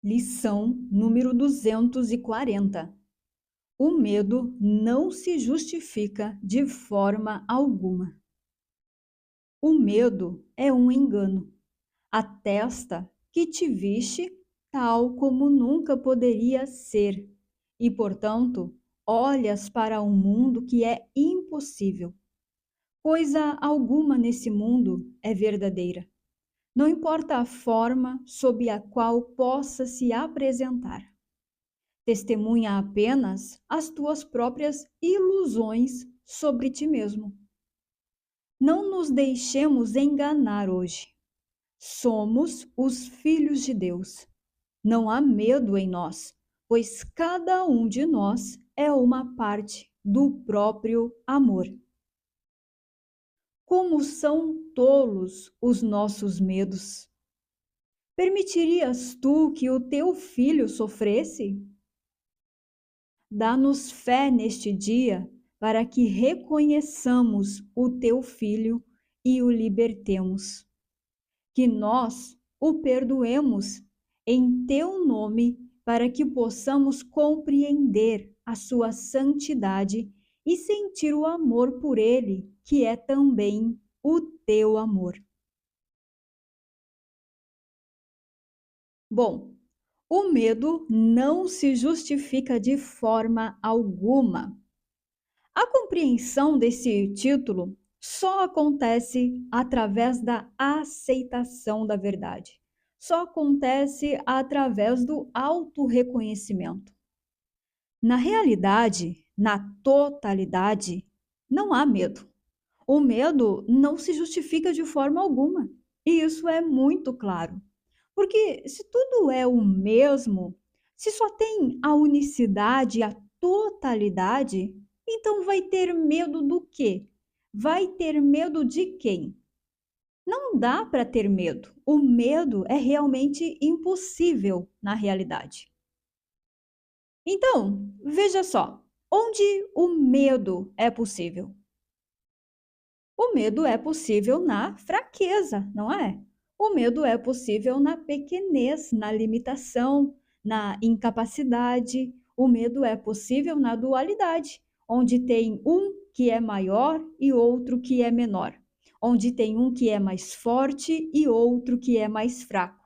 Lição número 240. O medo não se justifica de forma alguma. O medo é um engano. Atesta que te viste tal como nunca poderia ser e, portanto, olhas para um mundo que é impossível. Coisa alguma nesse mundo é verdadeira. Não importa a forma sob a qual possa se apresentar. Testemunha apenas as tuas próprias ilusões sobre ti mesmo. Não nos deixemos enganar hoje. Somos os filhos de Deus. Não há medo em nós, pois cada um de nós é uma parte do próprio amor. Como são tolos os nossos medos! Permitirias tu que o teu filho sofresse? Dá-nos fé neste dia para que reconheçamos o teu filho e o libertemos. Que nós o perdoemos em teu nome para que possamos compreender a sua santidade e sentir o amor por ele, que é também o teu amor. Bom, o medo não se justifica de forma alguma. A compreensão desse título só acontece através da aceitação da verdade. Só acontece através do autorreconhecimento. Na realidade, na totalidade, não há medo. O medo não se justifica de forma alguma. E isso é muito claro. Porque se tudo é o mesmo, se só tem a unicidade e a totalidade, então vai ter medo do quê? Vai ter medo de quem? Não dá para ter medo. O medo é realmente impossível na realidade. Então, veja só, onde o medo é possível? O medo é possível na fraqueza, não é? O medo é possível na pequenez, na limitação, na incapacidade. O medo é possível na dualidade, onde tem um que é maior e outro que é menor, onde tem um que é mais forte e outro que é mais fraco.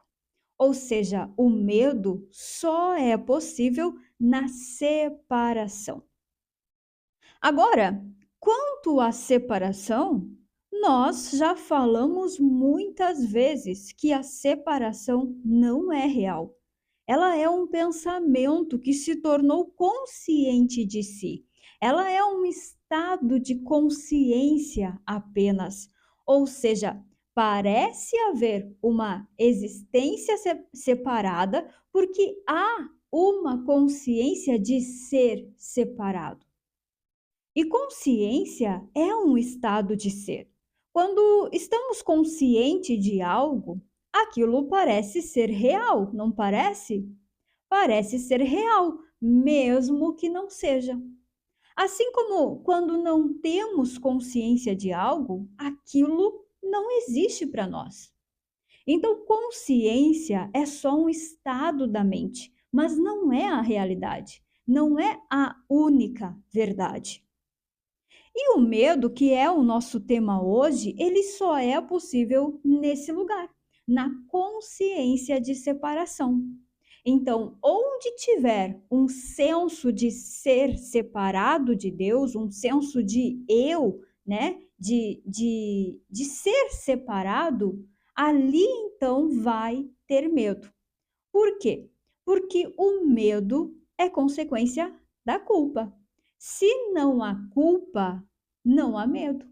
Ou seja, o medo só é possível na separação. Agora, quanto à separação, nós já falamos muitas vezes que a separação não é real. Ela é um pensamento que se tornou consciente de si. Ela é um estado de consciência apenas. Ou seja, parece haver uma existência separada porque há uma consciência de ser separado. E consciência é um estado de ser. Quando estamos conscientes de algo, aquilo parece ser real, não parece? Parece ser real, mesmo que não seja. Assim como quando não temos consciência de algo, aquilo não existe para nós. Então, consciência é só um estado da mente, mas não é a realidade, não é a única verdade. E o medo, que é o nosso tema hoje, ele só é possível nesse lugar, na consciência de separação. Então, onde tiver um senso de ser separado de Deus, um senso de eu, né, de ser separado, ali então vai ter medo. Por quê? Porque o medo é consequência da culpa. Se não há culpa, não há medo.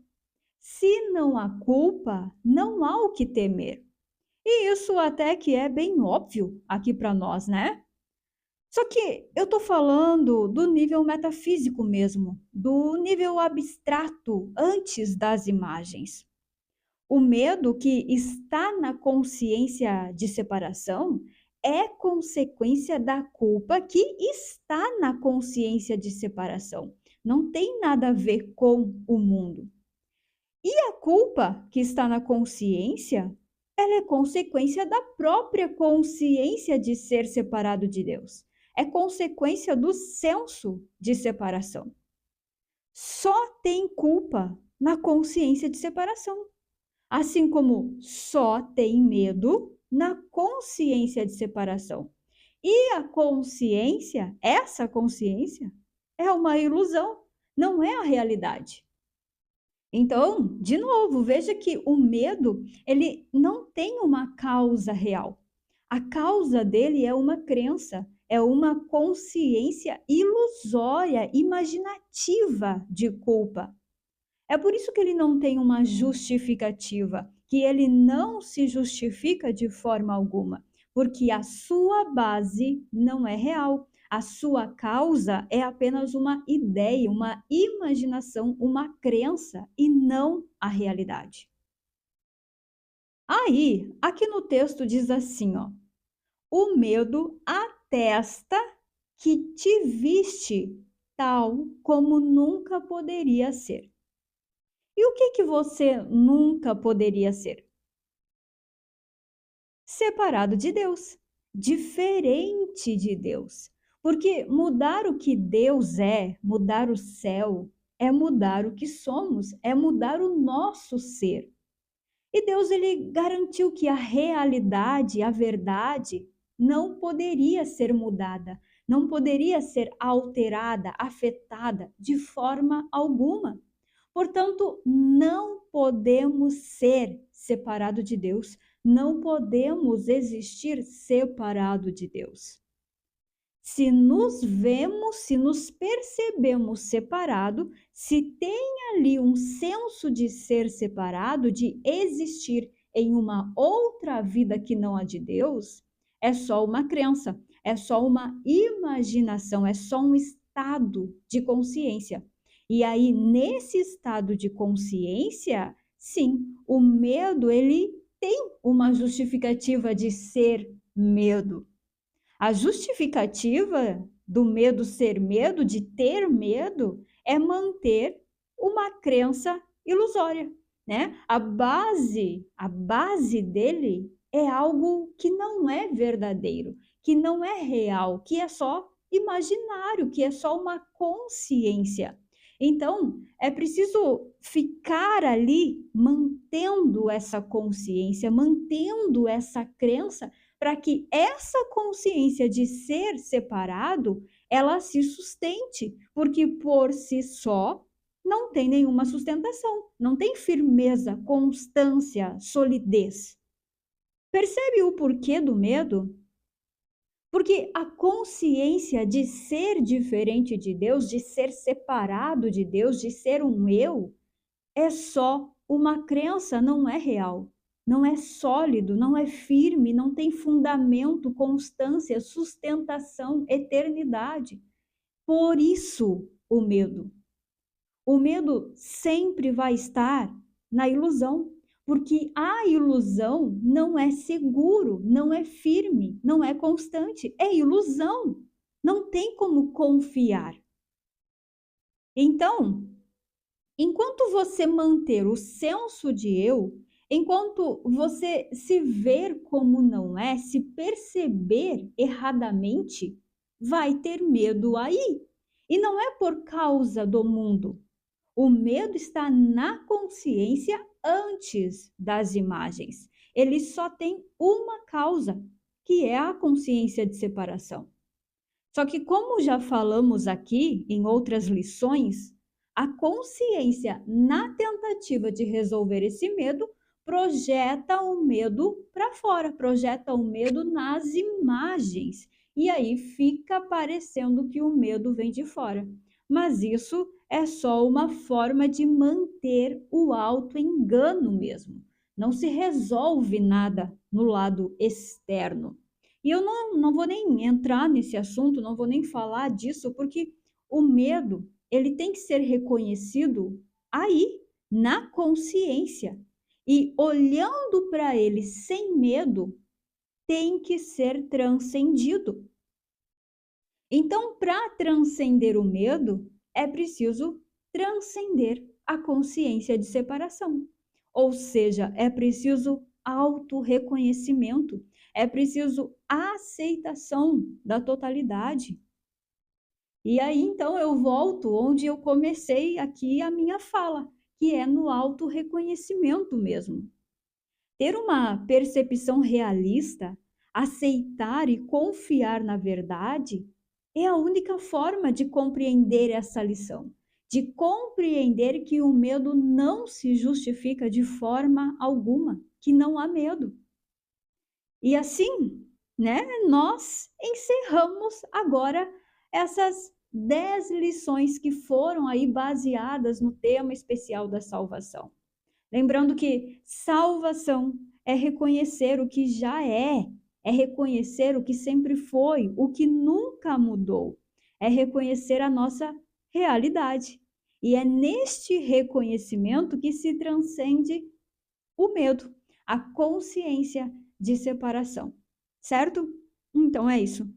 Se não há culpa, não há o que temer. E isso até que é bem óbvio aqui para nós, né? Só que eu estou falando do nível metafísico mesmo, do nível abstrato antes das imagens. O medo que está na consciência de separação é consequência da culpa que está na consciência de separação. Não tem nada a ver com o mundo. E a culpa que está na consciência ela é consequência da própria consciência de ser separado de Deus. É consequência do senso de separação. Só tem culpa na consciência de separação. Assim como só tem medo na consciência de separação. E a consciência, essa consciência, é uma ilusão, não é a realidade. Então, de novo, veja que o medo, ele não tem uma causa real. A causa dele é uma crença, é uma consciência ilusória, imaginativa de culpa. É por isso que ele não tem uma justificativa, que ele não se justifica de forma alguma, porque a sua base não é real. A sua causa é apenas uma ideia, uma imaginação, uma crença e não a realidade. Aí, aqui no texto diz assim, ó: o medo atesta que te viste tal como nunca poderia ser. E o que você nunca poderia ser? Separado de Deus, diferente de Deus. Porque mudar o que Deus é, mudar o céu, é mudar o que somos, é mudar o nosso ser. E Deus ele garantiu que a realidade, a verdade, não poderia ser mudada, não poderia ser alterada, afetada de forma alguma. Portanto, não podemos ser separado de Deus, não podemos existir separado de Deus. Se nos vemos, se nos percebemos separado, se tem ali um senso de ser separado, de existir em uma outra vida que não a de Deus, é só uma crença, é só uma imaginação, é só um estado de consciência. E aí, nesse estado de consciência, sim, o medo, ele tem uma justificativa de ser medo. A justificativa do medo ser medo, de ter medo, é manter uma crença ilusória, né? A base dele é algo que não é verdadeiro, que não é real, que é só imaginário, que é só uma consciência. Então, é preciso ficar ali mantendo essa consciência, mantendo essa crença para que essa consciência de ser separado, ela se sustente, porque por si só não tem nenhuma sustentação, não tem firmeza, constância, solidez. Percebe o porquê do medo? Porque a consciência de ser diferente de Deus, de ser separado de Deus, de ser um eu, é só uma crença, não é real. Não é sólido, não é firme, não tem fundamento, constância, sustentação, eternidade. Por isso, o medo. O medo sempre vai estar na ilusão, porque a ilusão não é seguro, não é firme, não é constante, é ilusão. Não tem como confiar. Então, enquanto você manter o senso de eu, enquanto você se ver como não é, se perceber erradamente, vai ter medo aí. E não é por causa do mundo. O medo está na consciência antes das imagens. Ele só tem uma causa, que é a consciência de separação. Só que, como já falamos aqui em outras lições, a consciência, na tentativa de resolver esse medo, projeta o medo para fora, projeta o medo nas imagens. E aí fica parecendo que o medo vem de fora. Mas isso é só uma forma de manter o auto-engano mesmo. Não se resolve nada no lado externo. E eu não vou nem entrar nesse assunto, não vou nem falar disso, porque o medo, ele tem que ser reconhecido aí, na consciência. E olhando para ele sem medo, tem que ser transcendido. Então, para transcender o medo, é preciso transcender a consciência de separação. Ou seja, é preciso autorreconhecimento, é preciso aceitação da totalidade. E aí, então, eu volto onde eu comecei aqui a minha fala, que é no autorreconhecimento mesmo. Ter uma percepção realista, aceitar e confiar na verdade, é a única forma de compreender essa lição, de compreender que o medo não se justifica de forma alguma, que não há medo. E assim, né, nós encerramos agora essas 10 lições que foram aí baseadas no tema especial da salvação. Lembrando que salvação é reconhecer o que já é reconhecer o que sempre foi, o que nunca mudou, é reconhecer a nossa realidade. E é neste reconhecimento que se transcende o medo, a consciência de separação, certo? Então é isso.